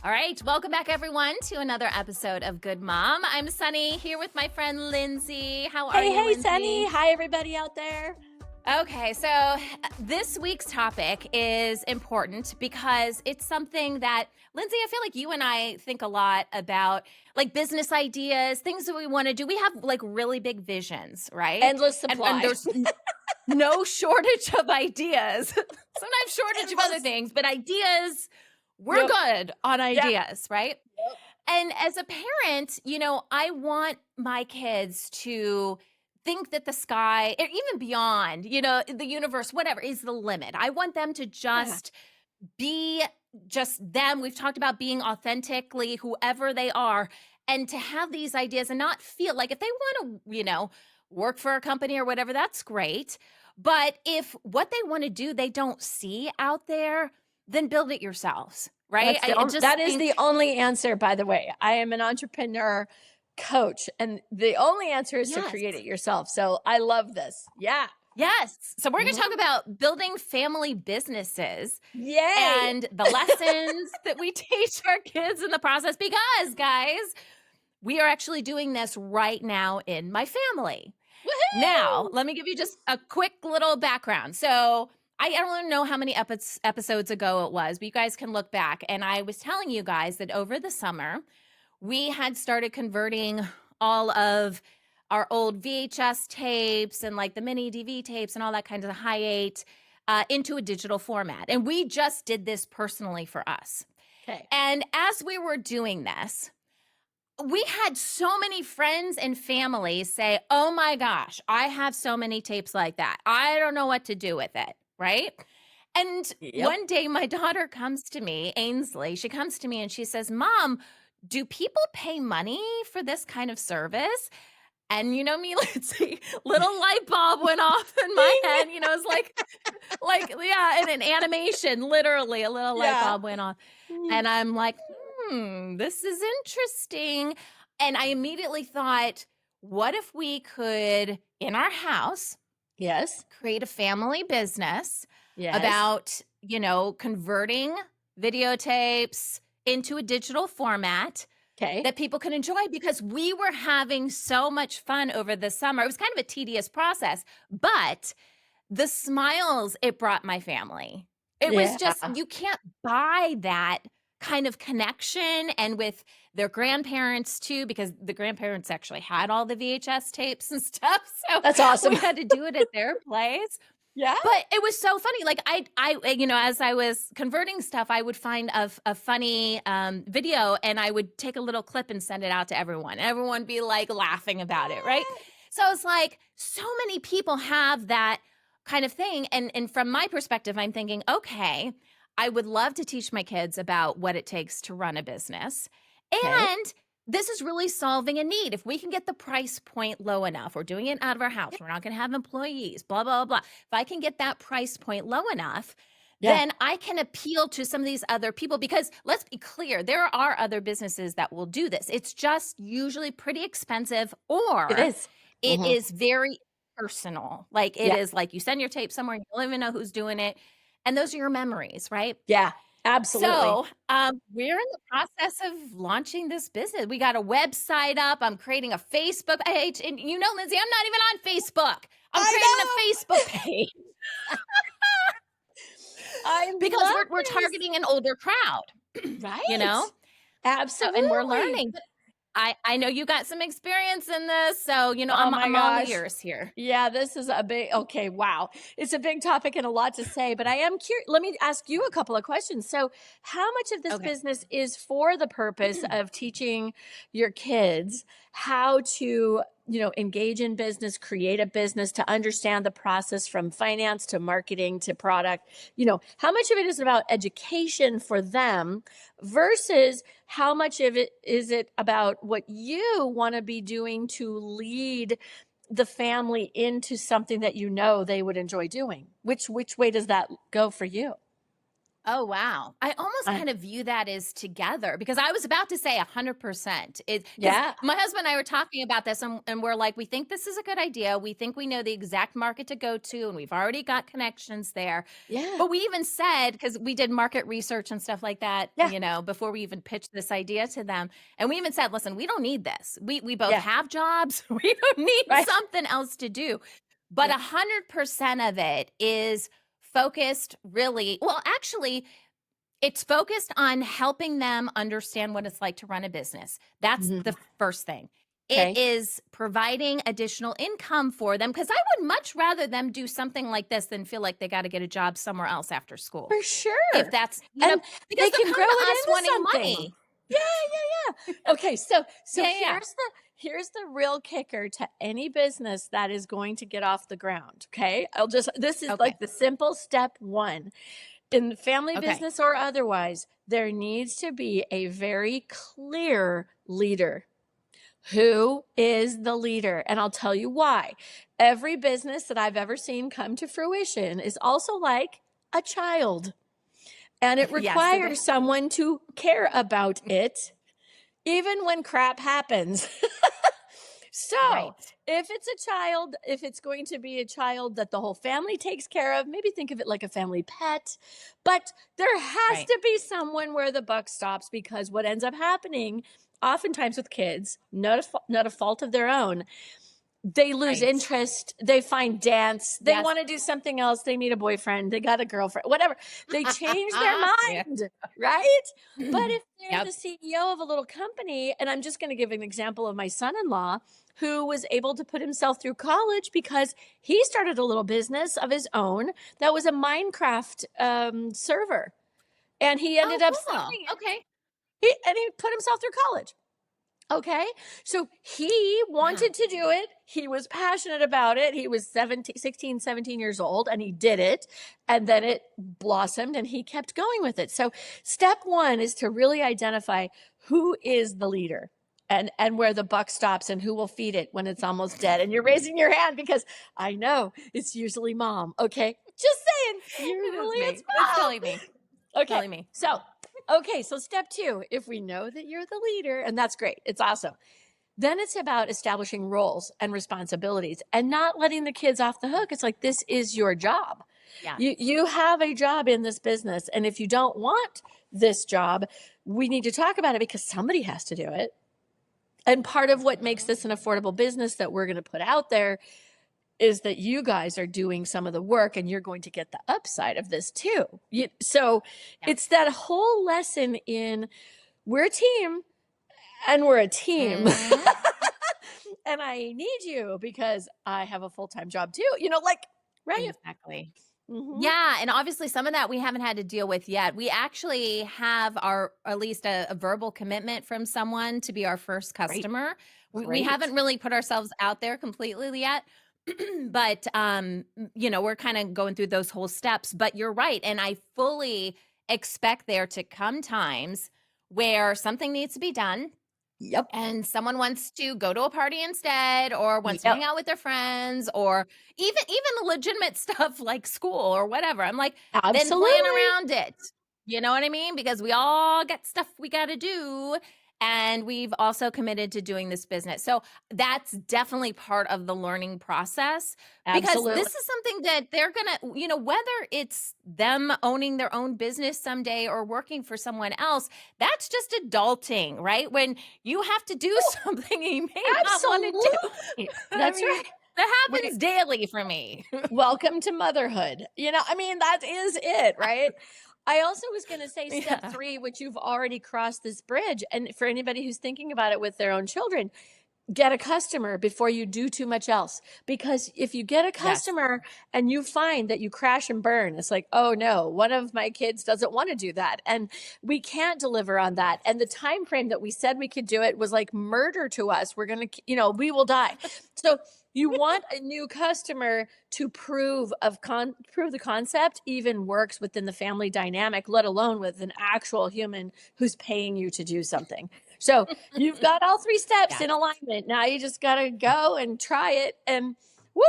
All right, welcome back, everyone, to another episode of Good Mom. I'm Sunny here with my friend Lindsay. How are you, Hey, Lindsay? Sunny. Hi, everybody out there. Okay, so this week's topic is important because it's something that, Lindsay, I feel like you and I think a lot about, like business ideas, things that we want to do. We have like really big visions, right? Endless supply. And there's no shortage of ideas. Sometimes shortage of other things, but ideas, we're good on ideas, right? Yep. And as a parent, I want my kids to think that the sky, or even beyond, the universe, whatever, is the limit. I want them to just be just them. We've talked about being authentically whoever they are, and to have these ideas and not feel like if they want to, work for a company or whatever, that's great. But if what they want to do, they don't see out there, then build it yourselves, right? That is the only answer, by the way. I am an entrepreneur coach, and the only answer is to create it yourself. So I love this. Yeah. Yes. So we're going to talk about building family businesses. Yay. And the lessons that we teach our kids in the process, because, guys, we are actually doing this right now in my family. Woo-hoo! Now, let me give you just a quick little background. So I don't know how many episodes ago it was, but you guys can look back. And I was telling you guys that over the summer, we had started converting all of our old VHS tapes and like the mini DV tapes and all that kind of high 8 into a digital format. And we just did this personally for us. Okay. And as we were doing this, we had so many friends and family say, oh my gosh, I have so many tapes like that. I don't know what to do with it, right? And one day my daughter comes to me, Ainsley, she comes to me and she says, Mom, do people pay money for this kind of service? And you know me, Lindsay, little light bulb went off in my head. It's like, in an animation, literally a little light bulb went off. And I'm like, this is interesting. And I immediately thought, what if we could, in our house, create a family business about, converting videotapes into a digital format that people can enjoy, because we were having so much fun over the summer. It was kind of a tedious process, but the smiles it brought my family. It was just, you can't buy that kind of connection, and with their grandparents too, because the grandparents actually had all the VHS tapes and stuff. So that's awesome. We had to do it at their place. Yeah. But it was so funny. Like I, as I was converting stuff, I would find a funny video, and I would take a little clip and send it out to everyone. Everyone would be like laughing about it, right? So it's like so many people have that kind of thing. And from my perspective, I'm thinking, okay, I would love to teach my kids about what it takes to run a business. And this is really solving a need. If we can get the price point low enough, we're doing it out of our house, we're not going to have employees, blah, blah, blah. If I can get that price point low enough, then I can appeal to some of these other people, because let's be clear, there are other businesses that will do this. It's just usually pretty expensive, or it is very personal. Like it is like you send your tape somewhere, you don't even know who's doing it. And those are your memories, right? Yeah, absolutely. So we're in the process of launching this business. We got a website up. I'm creating a Facebook page. And Lindsay, I'm not even on Facebook. I'm creating a Facebook page. Because we're targeting an older crowd. Right. Absolutely. And we're learning. I know you got some experience in this, so I'm all ears here. Yeah, this is a big, wow. It's a big topic and a lot to say, but I am curious. Let me ask you a couple of questions. So how much of this business is for the purpose of teaching your kids how to, engage in business, create a business, to understand the process from finance to marketing to product? How much of it is about education for them versus how much of it is it about what you want to be doing to lead the family into something that they would enjoy doing? Which way does that go for you? Oh, wow. I almost I kind of view that as together because I was about to say 100%. Because Yeah, my husband and I were talking about this and we're like, we think this is a good idea. We think we know the exact market to go to and we've already got connections there. yeah, But we even said, because we did market research and stuff like that, yeah, before we even pitched this idea to them. And we even said, listen, we don't need this. We both yeah, have jobs. We don't need right. something else to do. But Yeah. 100% of it is focused really, well, actually, it's focused on helping them understand what it's like to run a business. That's the Mhm. first thing. It Okay. is providing additional income for them because I would much rather them do something like this than feel like they got to get a job somewhere else after school. For If sure. that's, And because they they'll can come grow to it us into wanting something. money. Yeah, yeah, yeah. Okay, so Yeah, yeah. here's the real kicker to any business that is going to get off the ground, okay? This is Okay. like the simple step 1. In the family Okay. business or otherwise, there needs to be a very clear leader. Who is the leader? And I'll tell you why. Every business that I've ever seen come to fruition is also like a child, and it Yes, it requires is. someone to care about it, even when crap happens. So, Right. if it's going to be a child that the whole family takes care of, maybe think of it like a family pet. But there has Right. to be someone where the buck stops, because what ends up happening oftentimes with kids, not a fault of their own, they lose Right. interest, they find dance, they Yes. want to do something else, they meet a boyfriend, they got a girlfriend, whatever. They change their Yeah. mind, right? But if they're Yep. the CEO of a little company, and I'm just going to give an example of my son-in-law who was able to put himself through college because he started a little business of his own that was a Minecraft server, and he Oh, ended up cool. selling it. Okay. And he put himself through college. Okay. So he Wow. wanted to do it. He was passionate about it. He was 17, 16, 17 years old, and he did it. And then it blossomed and he kept going with it. So step 1 is to really identify who is the leader, and where the buck stops, and who will feed it when it's almost dead. And you're raising your hand because I know it's usually mom. Okay. Just saying. It is Usually it's me. It's mom. totally me. Okay. Totally me. So step 2, if we know that you're the leader, and that's great, it's awesome. Then it's about establishing roles and responsibilities and not letting the kids off the hook. It's like, this is your job. Yeah. You have a job in this business. And if you don't want this job, we need to talk about it, because somebody has to do it. And part of what makes this an affordable business that we're going to put out there is that you guys are doing some of the work, and you're going to get the upside of this too. So Yeah. it's that whole lesson in, we're a team, and we're a team. Mhm. And I need you because I have a full-time job too. Like, right? Exactly. Mhm. Yeah, and obviously some of that we haven't had to deal with yet. We actually have our at least a verbal commitment from someone to be our first Great. customer. We Great. haven't really put ourselves out there completely yet. But we're kind of going through those whole steps, but you're right, and I fully expect there to come times where something needs to be done Yep. and someone wants to go to a party instead or wants to Yep. hang out with their friends or even legitimate stuff like school or whatever. I'm like, then plan Absolutely. around it. You know what I mean? Because we all got stuff we got to do and we've also committed to doing this business. So that's definitely part of the learning process because Absolutely. this is something that they're going to, whether it's them owning their own business someday or working for someone else, that's just adulting, right? When you have to do something you may not want to do. Absolutely. I That's mean, right. that We happens daily for me. Welcome to motherhood. That is it, right? I also was going to say step Yeah. 3, which you've already crossed this bridge. And for anybody who's thinking about it with their own children, get a customer before you do too much else. Because if you get a Yes. customer and you find that you crash and burn, it's like, oh no, one of my kids doesn't want to do that, and we can't deliver on that. And the time frame that we said we could do it was like murder to us. We're going to, we will die. So you want a new customer to prove the concept even works within the family dynamic, let alone with an actual human who's paying you to do something. So you've got all 3 steps Yes. in alignment. Now you just got to go and try it. And Woo!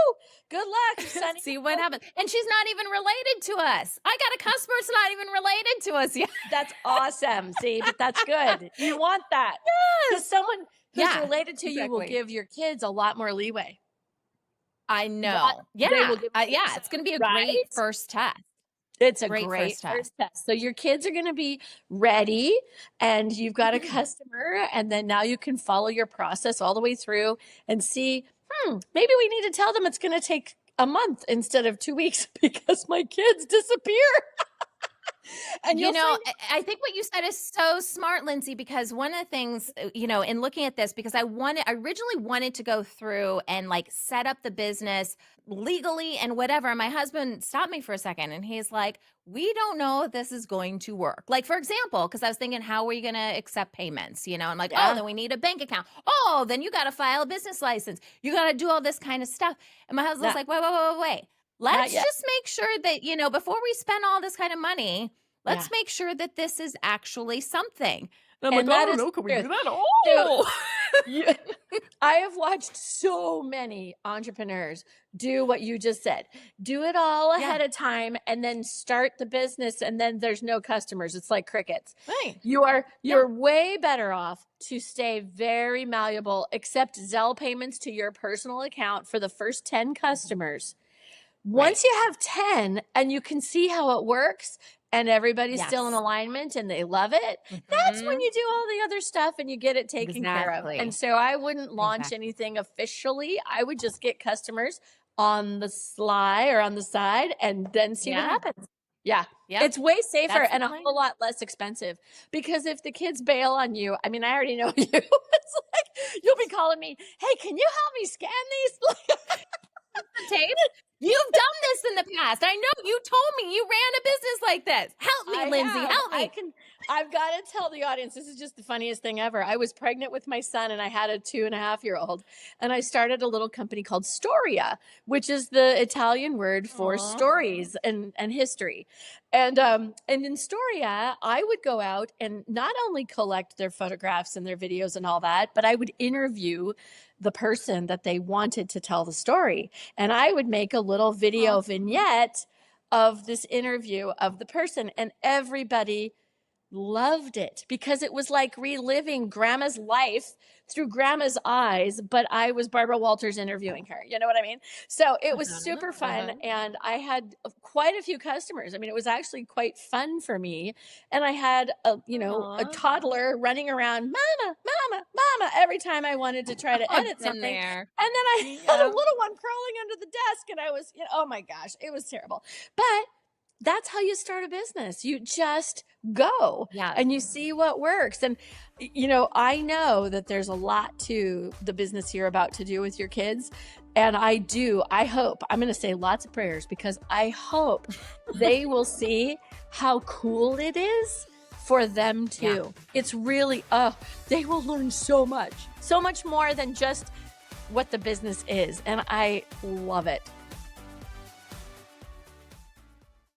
Good luck, Sunny. See what happens. And she's not even related to us. I got a customer that's not even related to us yet. That's awesome. See, but that's good. You want that. Because Yes. someone who's Yeah, related to you will exactly. give your kids a lot more leeway. I know. They Yeah. will give you Yeah. some, It's going to be a right? great first test. It's a Great great first test. first test. So your kids are going to be ready and you've got a customer, and then now you can follow your process all the way through and see, maybe we need to tell them it's going to take a month instead of 2 weeks because my kids disappear. And You you'll know, find I think what you said is so smart, Lindsay, because one of the things, in looking at this, because I originally wanted to go through and like set up the business legally and whatever. And my husband stopped me for a second and he's like, we don't know if this is going to work. Like, for example, because I was thinking, how are you going to accept payments? I'm like, oh, Yeah. then we need a bank account. Oh, then you got to file a business license. You got to do all this kind of stuff. And my husband's Not- like, wait. Not Let's yet. just make sure that, before we spend all this kind of money, let's Yeah. make sure that this is actually something. And I'm And like, that oh, is no, can we the do truth. that? Oh, I have watched so many entrepreneurs do what you just said. Do it all ahead of time and then start the business, and then there's no customers. It's like crickets. right. You're way better off to stay very malleable, accept Zelle payments to your personal account for the first 10 customers. Once you have 10 and you can see how it works and everybody's still in Yes. alignment and they love it, that's when Mhm. you do all the other stuff and you get it taken care of. Exactly. And so I wouldn't launch Exactly. anything officially. I would just get customers on the sly or on the side and then see what Yeah. happens. Yeah. Yep. It's way safer That's the and a plan. whole lot less expensive, because if the kids bail on you, I mean, I already know you. It's like you'll be calling me, hey, can you help me scan these? The tape. You've done this in the past. I know. You told me you ran a business like this. Help me, Lindsay. have. Help me. I've got to tell the audience, this is just the funniest thing ever. I was pregnant with my son and I had a 2.5-year-old, and I started a little company called Storia, which is the Italian word for Aw. stories and history. And in Storia, I would go out and not only collect their photographs and their videos and all that, but I would interview the person that they wanted to tell the story. And I would make a little video vignette of this interview of the person, and everybody loved it because it was like reliving grandma's life through grandma's eyes, but I was Barbara Walters interviewing her. You know what I mean? So it was super fun. And I had quite a few customers. I mean, it was actually quite fun for me. And I had a toddler running around, mama, every time I wanted to try to edit something. There. And then I had a little one crawling under the desk, and I was, oh my gosh, it was terrible. But that's how you start a business. You just go and you see what works. And, I know that there's a lot to the business you're about to do with your kids. And I hope, I'm going to say lots of prayers, because I hope they will see how cool it is for them too. It's really, they will learn so much more than just what the business is. And I love it.